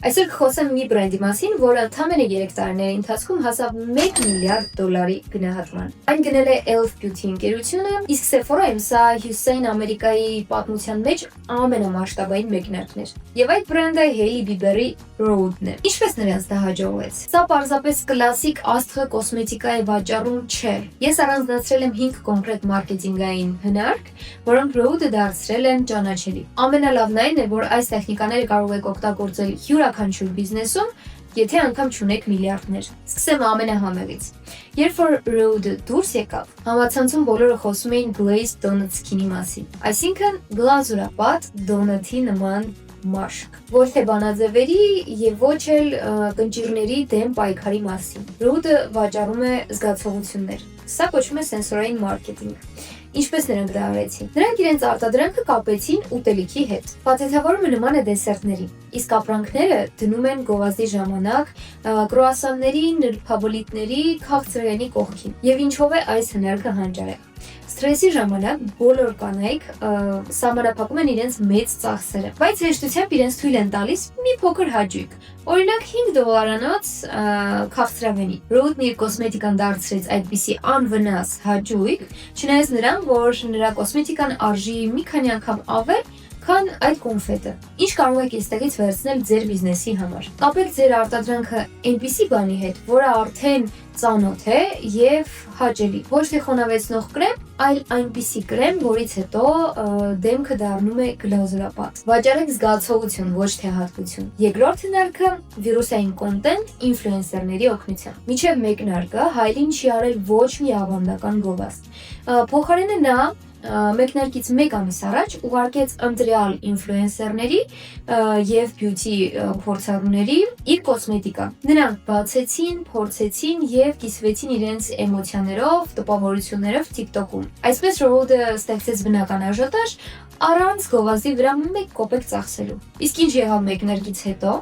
Այսօր կխոսեմ մի բրենդի մասին, որը ընդամենը 3 տարիների ընթացքում հասավ $1 միլիարդ գնահատման։ Այն գնել է Elf Beauty ընկերությունը, իսկ Sephora-ը սա Հյուսիսային Ամերիկայի պատմության մեջ ամենամասշտաբային մեկնարկն էր։ Եվ այդ բրենդը Hailey Bieber-ի Rhode-ն է։ Ինչպես նրանց դա հաջողվեց։ Սա պարզապես կլասիկ աստղը կոսմետիկայի վաճառում չէր։ Ես առանձնացրել եմ 5 կոնկրետ մարքեթինգային հնարք, որոնք Rhode-ը դարձրել են ճանաչելի։ Ամենալավն այն է, որ այս տեխնիկաները կարող եք օգտագործել յուրաքանչյուր բիզնեսում, եթե անգամ չունեք միլիարդներ։ Սկսեմ ամենահամեղից։ Երբ որ Rhode դուրս եկավ, համացանցում բոլորը խոսում էին glazed donut skin-ի մասին, այսինքն գլազուրապատ դոնաթի նման մաշկ, ոչ թե բանաձևերի եւ ոչ էլ կնճիռների դեմ պայքարի մասին։ Rhode վաճառում է զգացողություններ։ Սա կոչվում է սենսորային մարքեթինգ։ Ինչպես նրանք դա արեցին։ Նրանք իրենց արտադրանքը կապեցին ուտելիքի հետ։ Փաթեթավորումը նման է դեսերտների, իսկ ապրանքները դնում են գովազդի ժամանակ կրուասանների, նրբաբլիթների, քաղցրեղենի կողքին։ Եվ ինչով է այս հնարքը հանճարեղ։ Սթրեսի ժամանակ բոլոր կանայք սահմանափակում են իրենց մեծ ծախսերը, բայց հեշտությամբ իրենց թույլ են տալիս մի փոքր հաճույք։ Օրինակ $5 քաղցրավենի։ Rhode-ն իր կոսմետիկան դարձրեց այդպիսի անվնաս հաճույք, չնայած նրան, որ նրա կոսմետիկան արժի մի քանի անգամ ավել, քան այդ կոնֆետը։ Ինչ կարող եք այստեղից վերցնել ձեր բիզնեսի համար։ Կապեք ձեր արտադրանքը այնպիսի բանի հետ, որը արդեն ծանոթ է եւ հաճելի։ Ոչ թե խոնավեցնող կրեմ, այլ այնպիսի կրեմ, որից հետո դեմքը դառնում է գլազուրապատ։ Վաճառեք զգացողություն, ոչ թե հատկություն։ Երկրորդ հնարքը վիրուսային կոնտենտ ինֆլուենսերների օգնությամբ։ Միջև մեկնարկը Hailey-ն չի արել ոչ մի ավանդական գովազդ։ Փոխարենը նա մեկնարկից 1 ամիս առաջ ուղարկեց ընտրյալ ինֆլուենսերների եւ բյութի փորձառուների իր կոսմետիկան։ Նրանք բացեցին, փորձեցին եւ կիսվեցին իրենց էմոցիաներով, տպավորություններով TikTok-ում։ Այսպես Rhode-ը ստեղծեց բնական աժոտաժ առանց գովազդի վրա 1 կոպեկ ծախսելու։ Իսկ ինչ եղավ մեկնարկից հետո,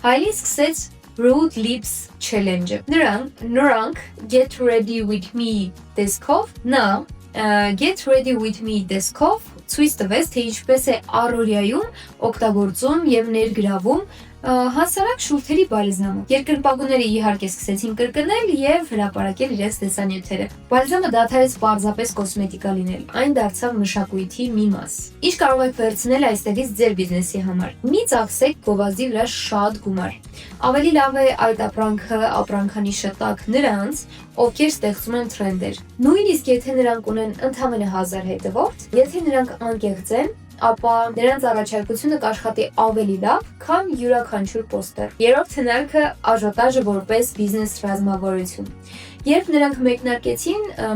Hailey սկսեց Rhode Lips Challenge-ը։ Նրանք Get Ready With Me տեսքով Get Ready With Me տեսքով ցույց տվեց, թե ինչպես է առօրյայում օգտագործում եւ ներգրավում հասարակ շուրթերի բալզամը։ Երկրպագուները իհարկե սկսեցին կրկնել եւ հրապարակել իրենց տեսանյութերը։ Բալզամը դադարեց պարզապես կոսմետիկա լինել, այն դարձավ մշակույթի մի մաս։ Ինչ կարող եք վերցնել այստեղից ձեր բիզնեսի համար։ Մի ծախսեք գովազդի վրա շատ գումար։ Ավելի լավ է այդ ապրանքը ապրանքանիշը տաք նրանց, ովքեր ստեղծում են թրենդեր։ Նույնիսկ եթե նրանք ունեն ընդամենը 1000 հետևորդ, եթե նրանք անկեղծ են, ապա նրանց առաջարկությունը կաշխատի ավելի լավ, քան յուրաքանչյուր պոստեր։ Երրորդ հնարքը աժոտաժը որպես բիզնես ռազմավարություն։ Երբ նրանք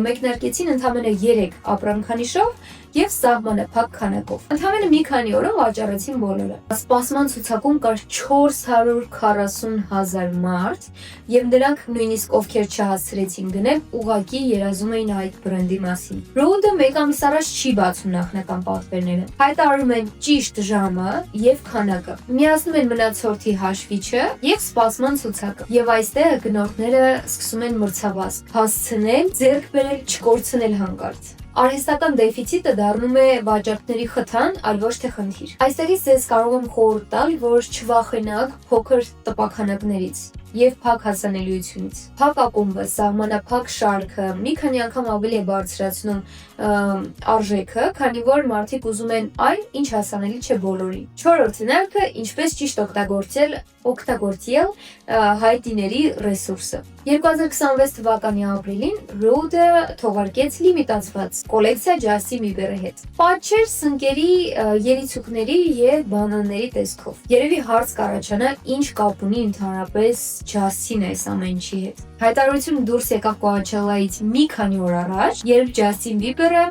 մեկնարկեցին ընդամենը 3 ապրանքանիշով եւ սահմանափակ քանակով։ Ընդամենը մի քանի օրով վաճառեցին բոլորը։ Սպասման ցուցակում կար 440,000 մարդ եւ նրանք նույնիսկ ովքեր չհասցրեցին գնել, ուղակի երազում էին այդ բրենդի մասին։ Rhode-ը 1 ամիս առաջ չի բացում նախնական պատվերները։ Հայտարարում են ճիշտ ժամը եւ քանակը։ Միացնում են մնացորդի հաշվիչը եւ սպասման ցուցակը։ Եվ այստեղ գնորդները սկսում են մրցավազ, հասցնել, ձեռք բերել, չկորցնել հանկարծ։ Արհեստական դեֆիցիտը դառնում է վաճառքների խթան, այլ ոչ թե խնդիր։ Այստեղից ձեզ կարող եմ խորհուրդ տալ, որ չվախենաք փոքր տպաքանակներից եւ փակ հասանելիությունից։ Փակ ակումբը, սահմանափակ շարքը մի քանի անգամ ավելի է բարձրացնում արժեքը, քանի որ մարդիկ ուզում են այն, ինչ հասանելի չէ բոլորին։ Չորրորդ հնարքը՝ ինչպես ճիշտ օգտագործել հայտիների ռեսուրսը։ 2026 թվականի ապրիլին Rhode-ը թողարկեց լիմիտացված կոլեկցիա Justin Bieber-ի հետ։ Պատճեր սնկերի, երիցուկների եւ բանանների տեսքով։ Երևի հարց կառաջանա, ինչ կապ ունի ընդհանրապես Justin-ը այս ամեն ինչի հետ։ Հայտարարությունը դուրս եկավ Coachella-ից մի քանի օր առաջ, երբ Justin Bieber-ը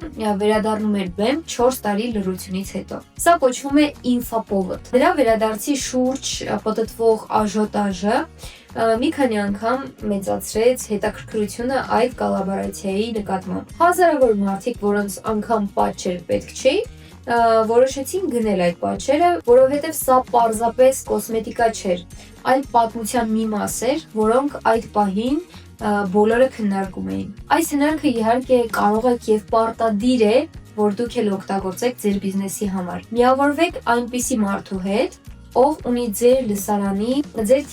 վերադառնում էր բեմ 4 տարի լռությունից հետո։ Սա կոչվում է ինֆոպովոդ։ Նրա վերադարձի շուրջ պատտվող աժոտաժը մի քանի անգամ մեծացրեց հետաքրքրությունը այդ կոլաբորացիայի նկատմամբ։ Հազարավոր մարդիկ, որոնց անգամ պատճեր պետք չէ, որոշեցին գնել այդ պատճերը, որովհետև սա պարզապես կոսմետիկա չէր, այլ պատմության մի մաս էր, որոնք այդ պահին բոլորը քննարկում էին։ Այս հնարքը իհարկե կարող եք եւ պարտադիր է, որ դուք էլ օգտագործեք ձեր բիզնեսի համար։ Միավորվեք այնպիսի մարդու հետ, ով ունի ձեր լսարանի, ձեր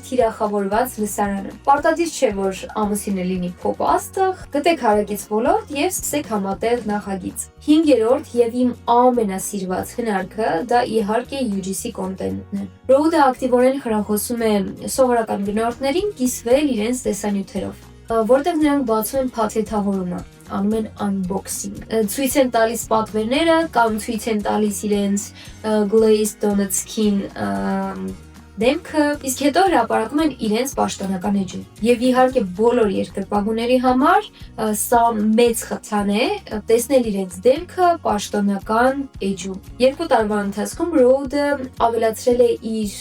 թիրախավորված լսարանը։ Պարտադիր չէ, որ ամուսինը լինի փոփ աստղ, գտեք հարակից ոլորտ եւ սկսեք համատեղ նախագիծ։ 5-րդ եւ իմ ամենասիրված հնարքը դա իհարկե UGC կոնտենտն է։ Rode ակտիվորեն խրախոսում է սովորական գնորդներին կիսվել իրենց տեսանյութերով, որտեղ նրանք բացում են փաթեթավորումը, անում են unboxing, ցույց են տալիս պատվերները կամ ցույց են տալիս իրենց glazed donut skin դեմքը, իսկ հետո հրապարակում են իրենց պաշտոնական էջում։ Եվ իհարկե բոլոր երկրպագուների համար սա մեծ խթան է տեսնել իրենց դեմքը պաշտոնական էջում։ 2 տարվա ընթացքում Rode ավելացրել է իր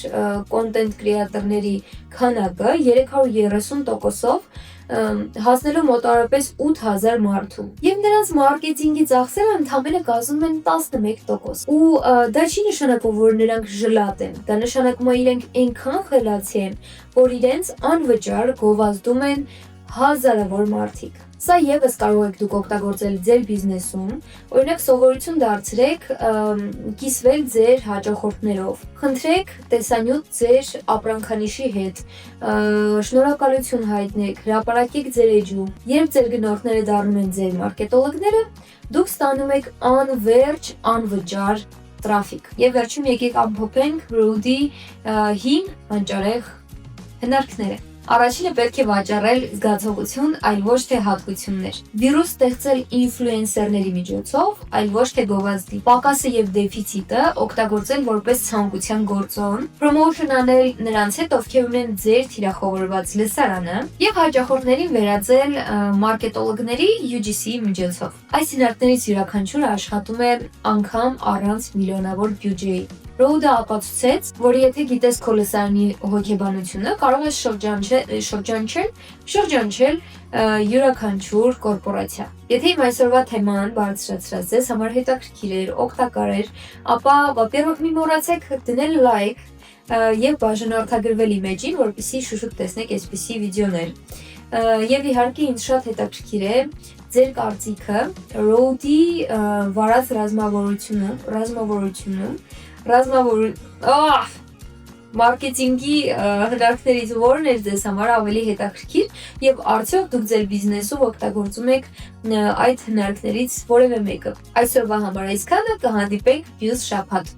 կոնտենտ կրեատորների քանակը 330%-ով, հասնելով մոտավորապես 8000 մարդու։ Եվ նրանց մարքեթինգի ծախսերը ընդամենը կազմում են 11%։ Ու դա չի նշանակում, որ նրանք ժլատ են։ Դա նշանակում է իրենք այնքան խելացի են, որ իրենց անվճար գովազդում են հազարավոր մարդիկ։ Սա եւս կարող եք դուք օգտագործել ձեր բիզնեսում, օրինակ սովորություն դարձրեք կիսվել ձեր հաճախորդներով։ Խնդրեք տեսանյութ ձեր ապրանքանիշի հետ, շնորհակալություն հայտնեք, հրապարակեք ձեր էջում։ Երբ ձեր գնորդները դառնում են ձեր մարքետոլոգները, դուք ստանում եք անվերջ անվճար տրաֆիկ։ Եվ վերջում եկեք ամփոփենք Rode-ի 5 հանճարեղ հնարքները։ Առաջինը պետք է վաճառել զգացողություն, այլ ոչ թե հատկություններ։ Վիրուս ստեղծել ինֆլուենսերների միջոցով, այլ ոչ թե գովազդի։ Պակասը եւ դեֆիցիտը օգտագործել որպես ցանկության գործոն, պրոմոշն անել նրանց հետ, ովքեր ունեն ձեր թիրախավորված լսարանը, եւ հաճախորդներին վերածել մարքետոլոգների UGC-ի միջոցով։ Այս հնարքներից յուրաքանչյուրը աշխատում է անգամ առանց միլիոնավոր բյուջեի։ Rode ապացուցեց, որ եթե գիտես քո լսարանի հոգեբանությունը, կարող ես շրջանչել յուրաքանչյուր կորպորացիա։ Եթե իմ այսօրվա թեման բարձրացրած ձեզ համար հետաքրքիր էր, օգտակար էր, ապա во-первых մի մոռացեք դնել լայք եւ բաժանորդագրվել իմ էջին, որպեսզի շուշուտ տեսնեք այսպիսի վիդեոներ։ Եվ իհարկե ինձ շատ հետաքրքիր է ձեր կարծիքը Rode-ի վարած մարքեթինգի հնարքներից որն էր ձեզ համար ավելի հետաքրքիր եւ արդյոք դուք ձեր բիզնեսում օգտագործում եք այդ հնարքներից որևէ մեկը։ Այսօրվա համար այսքանը, կհանդիպենք մյուս շաբաթ։